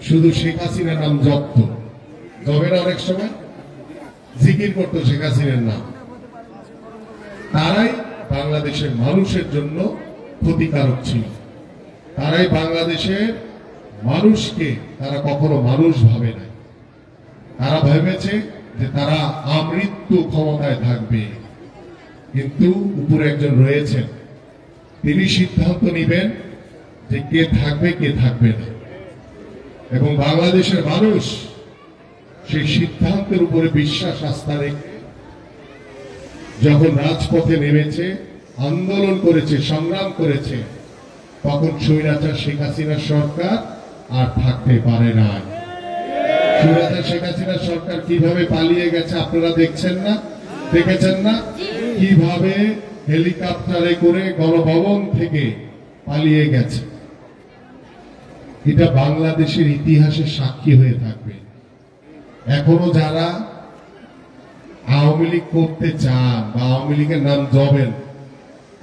শুধু শেখ হাসিনার নাম জপত, জবে না অনেক সময় জিকির করতো শেখ হাসিনার নাম। তারাই বাংলাদেশের মানুষের জন্য ক্ষতিকারক ছিল। তারাই বাংলাদেশের মানুষকে তারা কখনো মানুষ ভাবে নাই। তারা ভেবেছে যে তারা আমৃত্যু ক্ষমতায় থাকবে, কিন্তু উপরে একজন রয়েছেন, তিনি সিদ্ধান্ত নেবেন যে কে থাকবে কে থাকবে না। এবং বাংলাদেশের মানুষ সেই সিদ্ধান্তের উপরে বিশ্বাস আস্থা রেখে যখন রাজপথে নেমেছে, আন্দোলন করেছে, সংগ্রাম করেছে, তখন স্বৈরাচার শেখ হাসিনার সরকার আর থাকতে পারে না। স্বৈরাচার শেখ হাসিনার সরকার কিভাবে পালিয়ে গেছে আপনারা দেখছেন না, দেখেছেন না? কিভাবে হেলিকপ্টারে করে গণভবন থেকে পালিয়ে গেছে। এটা বাংলাদেশের ইতিহাসে সাক্ষী হয়ে থাকবে। এখনো যারা আওয়ামী লীগ করতে চান বা আওয়ামী লীগের নাম জবেন,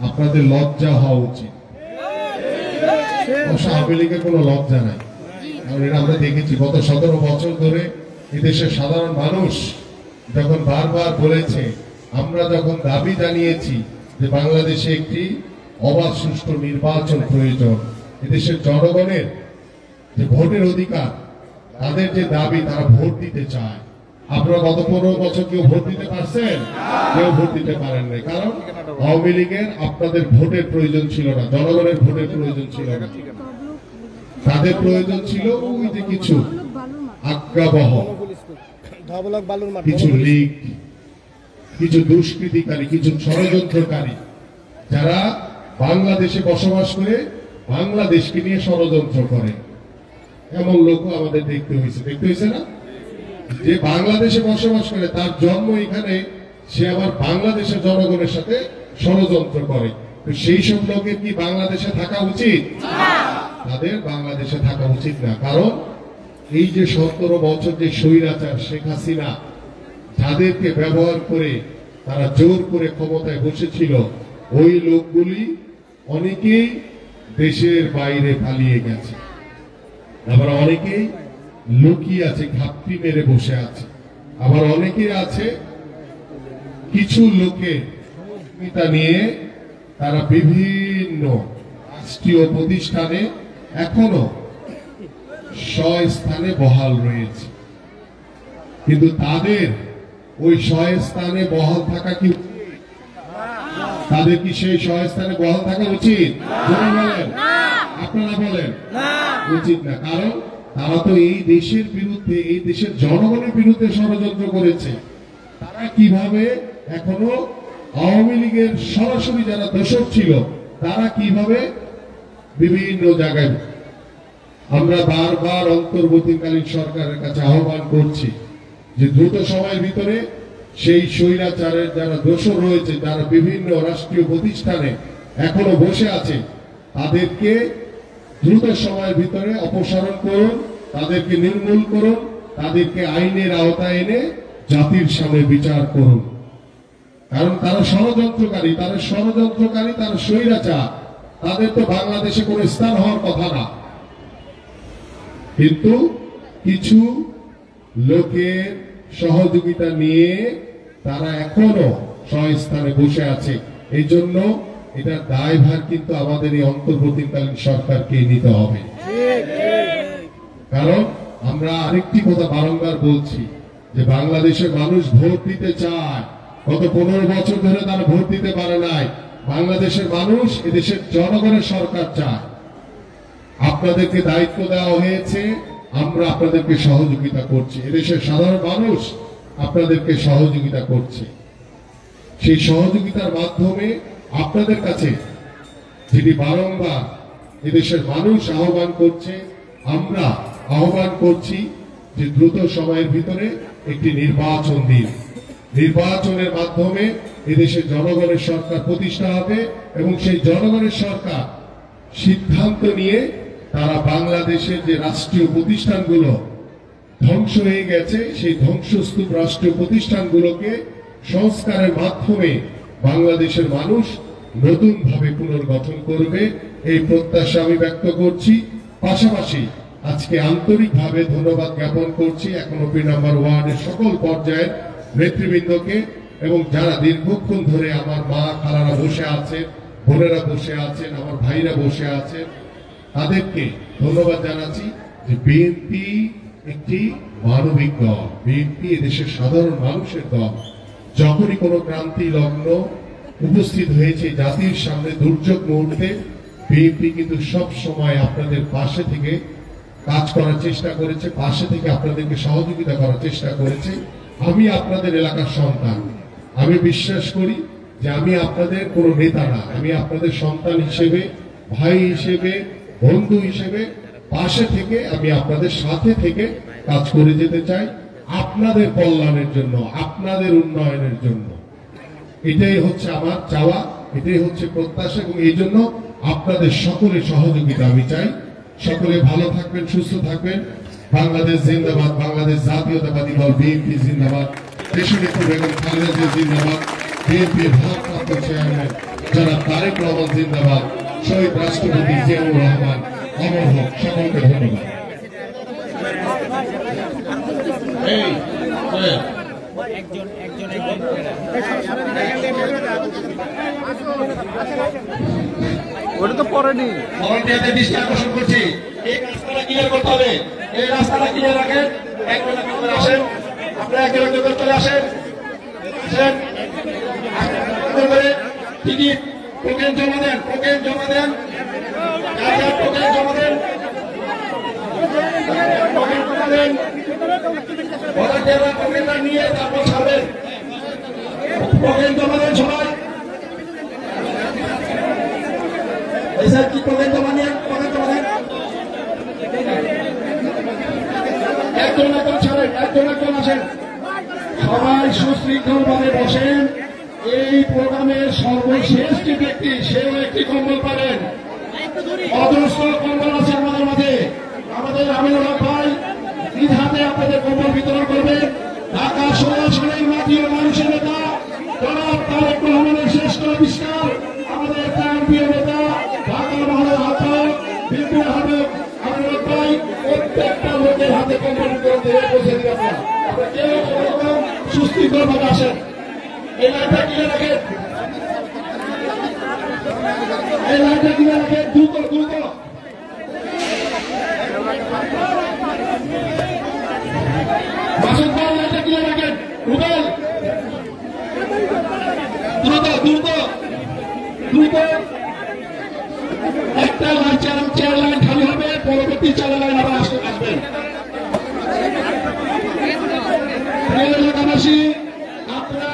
আপনাদের লজ্জা হওয়া উচিত। অবশ্য আওয়ামী লীগের কোনো লজ্জা নাই, কারণ এটা আমরা দেখেছি গত 17 বছর ধরে এদেশের সাধারণ মানুষ যখন বারবার বলেছে, আমরা যখন দাবি জানিয়েছি যে বাংলাদেশে একটি অবাধ সুষ্ঠু নির্বাচন প্রয়োজন, এদেশের জনগণের যে ভোটের অধিকার, তাদের যে দাবি, তারা ভোট দিতে চায়। আপনারা গত 15 বছর কেউ ভোট দিতে পারছেন? কেউ ভোট দিতে পারেন নাই। কারণ আওয়ামী লীগের আপনাদের ভোটের প্রয়োজন ছিল না, জনগণের ভোটের প্রয়োজন ছিল না। তাদের প্রয়োজন ছিল ওই যে কিছু আজ্ঞাবহ কিছু লীগ, কিছু দুষ্কৃতিকারী, কিছু ষড়যন্ত্রকারী, যারা বাংলাদেশে বসবাস করে বাংলাদেশকে নিয়ে ষড়যন্ত্র করে। এমন লোকও আমাদের দেখতে হয়েছে না? যে বাংলাদেশে বসবাস করে, তার জন্ম এখানে, সে আবার বাংলাদেশের জনগণের সাথে ষড়যন্ত্র করে। তো সেই সব লোকের কি বাংলাদেশে থাকা উচিত? তাদের বাংলাদেশে থাকা উচিত না। কারণ এই যে 17 বছর যে স্বৈরাচার শেখ হাসিনা যাদেরকে ব্যবহার করে তারা জোর করে ক্ষমতায় বসেছিল, ওই লোকগুলি অনেকেই দেশের বাইরে পালিয়ে গেছে, আবার অনেকেই লুকিয়ে আছে, ঘাপটি মেরে বসে আছে, আবার অনেকে আছে কিছু লোকে নিয়ে তারা বিভিন্ন রাষ্ট্রীয় প্রতিষ্ঠানে এখনো স্থানে বহাল রয়েছে। কিন্তু তাদের ওই স্থানে বহাল থাকা কি, তাদের কি সেই স্থানে বহাল থাকা উচিত? বলেন, আপনারা বলেন উচিত না। কারণ তারা তো এই দেশের বিরুদ্ধে, এই দেশের জনগণের বিরুদ্ধে ষড়যন্ত্র করেছে। তারা কিভাবে এখনো আওয়ামী লীগের সরাসরি যারা দোষক ছিল, তারা কিভাবে বিভিন্ন জায়গায়, আমরা বারবার অন্তর্বর্তীকালীন সরকারের কাছে আহ্বান করছি যে দ্রুত সময়ের ভিতরে সেই স্বৈরাচারের যারা দোষর রয়েছে, যারা বিভিন্ন রাষ্ট্রীয় প্রতিষ্ঠানে এখনো বসে আছে, তাদেরকে দ্রুত সময়ের ভিতরে অপসারণ করুন, তাদেরকে নির্মূল করুন, তাদেরকে আইনের আওতায় এনে জাতির সামনে বিচার করুন। কারণ তারা ষড়যন্ত্রকারী, তারা স্বৈরাচার, তাদের তো বাংলাদেশে কোনো স্থান হওয়ার কথা না। কিন্তু কিছু লোকের সহযোগিতা নিয়ে তারা এখনো স্বস্থানে বসে আছে। এই জন্য এটা দায়ভার কিন্তু আমাদের এই অন্তর্বর্তীকালীন সরকারকে নিতে হবে। কারণ আমরা আরেকটি কথা বারংবার বলছি যে বাংলাদেশের মানুষ ভোট দিতে চায়, গত 15 বছর ধরে তারা ভোট দিতে পারে নাই। বাংলাদেশের মানুষ এদেশের জনগণের সরকার চায়। আপনাদেরকে দায়িত্ব দেওয়া হয়েছে, আমরা আপনাদেরকে সহযোগিতা করছি, এদেশের সাধারণ মানুষ আপনাদেরকে সহযোগিতা করছে। সেই সহযোগিতার মাধ্যমে আপনাদের কাছে যেটি বারংবার এদেশের মানুষ আহ্বান করছে, আমরা আহ্বান করছি যে দ্রুত সময়ের ভিতরে একটি নির্বাচন দিন। নির্বাচনের মাধ্যমে এদেশের জনগণের সরকার প্রতিষ্ঠা হবে এবং সেই জনগণের সরকার সিদ্ধান্ত নিয়ে তারা বাংলাদেশের যে রাষ্ট্রীয় প্রতিষ্ঠানগুলো ধ্বংস হয়ে গেছে, সেই ধ্বংসস্তূপ রাষ্ট্রীয় প্রতিষ্ঠানগুলোকে সংস্কারের মাধ্যমে বাংলাদেশের মানুষ নতুন ভাবে পুনর্গঠন করবে, এই প্রত্যাশা আমি ব্যক্ত করছি। পাশাপাশি আজকে আন্তরিকভাবে ধন্যবাদ জ্ঞাপন করছি 11 নম্বর ওয়ার্ডের সকল পর্যায়ের নেতৃবৃন্দকে এবং যারা দীর্ঘক্ষণ ধরে আমার মা খালারা বসে আছেন, বোনেরা বসে আছেন, আমার ভাইরা বসে আছেন, তাদেরকে ধন্যবাদ জানাচ্ছি যে বিএনপি একটি মানবিক দল, বিএনপি এদেশের সাধারণ মানুষের দল। যখনই কোনো ক্রান্তি লগ্ন উপস্থিত হয়েছে জাতির সামনে দুর্যোগ মুহূর্তে, বিএনপি কিন্তু সব সময় আপনাদের পাশে থেকে কাজ করার চেষ্টা করেছে, পাশে থেকে আপনাদেরকে সহযোগিতা করার চেষ্টা করেছে। আমি আপনাদের এলাকার সন্তান, আমি বিশ্বাস করি যে আমি আপনাদের কোনো নেতা না, আমি আপনাদের সন্তান হিসেবে, ভাই হিসেবে, বন্ধু হিসেবে পাশে থেকে আমি আপনাদের সাথে থেকে কাজ করে যেতে চাই আপনাদের কল্যাণের জন্য, আপনাদের উন্নয়নের জন্য। এটাই হচ্ছে আমার চাওয়া, এটাই হচ্ছে প্রত্যাশা, এবং এই জন্য আপনাদের সকলের সহযোগিতা আমি চাই। সকলে ভালো থাকবেন, সুস্থ থাকবেন। বাংলাদেশ জিন্দাবাদ, বাংলাদেশ জাতীয়তাবাদী দল বিএনপি জিন্দাবাদ, দেশনেত্রী বেগম খালেদা জিয়া জিন্দাবাদ, বিএনপির ভারপ্রাপ্ত চেয়ারম্যান জনাব তারেক রহমান জিন্দাবাদ, শহীদ রাষ্ট্রপতি জিয়াউর রহমান অমর হোক। সকলকে ধন্যবাদ। ওটা তো পড়েনি। ভলান্টিয়ারদের দৃষ্টি আকর্ষণ করছি, এই রাস্তাটা ক্লিয়ার করতে হবে। এই রাস্তাটা ক্লিয়ার রাখেন, একজন একজন করে আসেন, আপনারা একজন একজন করে চলে আসেন, আসেন করে টিকিট টোকেন জমা দেন, টোকেন জমা দেন, টোকেন জমা দেন, টোকেন জমা দেন। ভলান্টিয়াররা টোকেনটা নিয়ে তারপর ছাড়বেন। টোকেন জমা দেন সবাই। কি টোকেন জমা নিয়ে টোকেন জমা দেন। একজন একজন ছাড়েন, একজন একজন আসেন। সবাই সুশৃঙ্খল ভাবে বসেন। এই প্রোগ্রামের সর্বশেষ যে ব্যক্তি, সেও একটি কম্বল পাবেন। অজস্র কম্বল আছে আমাদের মাঝে। আমাদের আমিনুল হক ভাই নিজ হাতে আপনাদের কম্বল বিতরণ করবেন। ঢাকা সরাসরি মাটির মানুষের নেতা জনাব তারেক রহমানের শ্রেষ্ঠ আবিষ্কার, আমাদের প্রিয় নেতা ঢাকা মহানগর আহ্বায়ক বিপিন আহমেদ আমিনুল হক ভাই প্রত্যেকটা লোকের হাতে কম্বল বিতরণ দিয়ে পৌঁছে দিবেন। আপনারা কেউ কোনো সুশৃঙ্খল ভাবে আসেন। এই লাইনটা কিনে রাখেন, এই লাইনটা কিনে রাখেন, দ্রুত দ্রুত। মাসুদ ভাই লাইনটা কিনে রাখেন, রুবেল দ্রুত দ্রুত দ্রুত। একটা লাইন চেয়ার লাইন খালি হবে, পরবর্তী 4 লাইন আবার আসবেন। এলাকাবাসী, আপনারা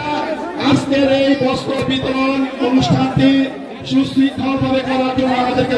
আজকের এই বস্ত্র বিতরণ অনুষ্ঠানটি সুশৃঙ্খলভাবে করার জন্য আমাদেরকে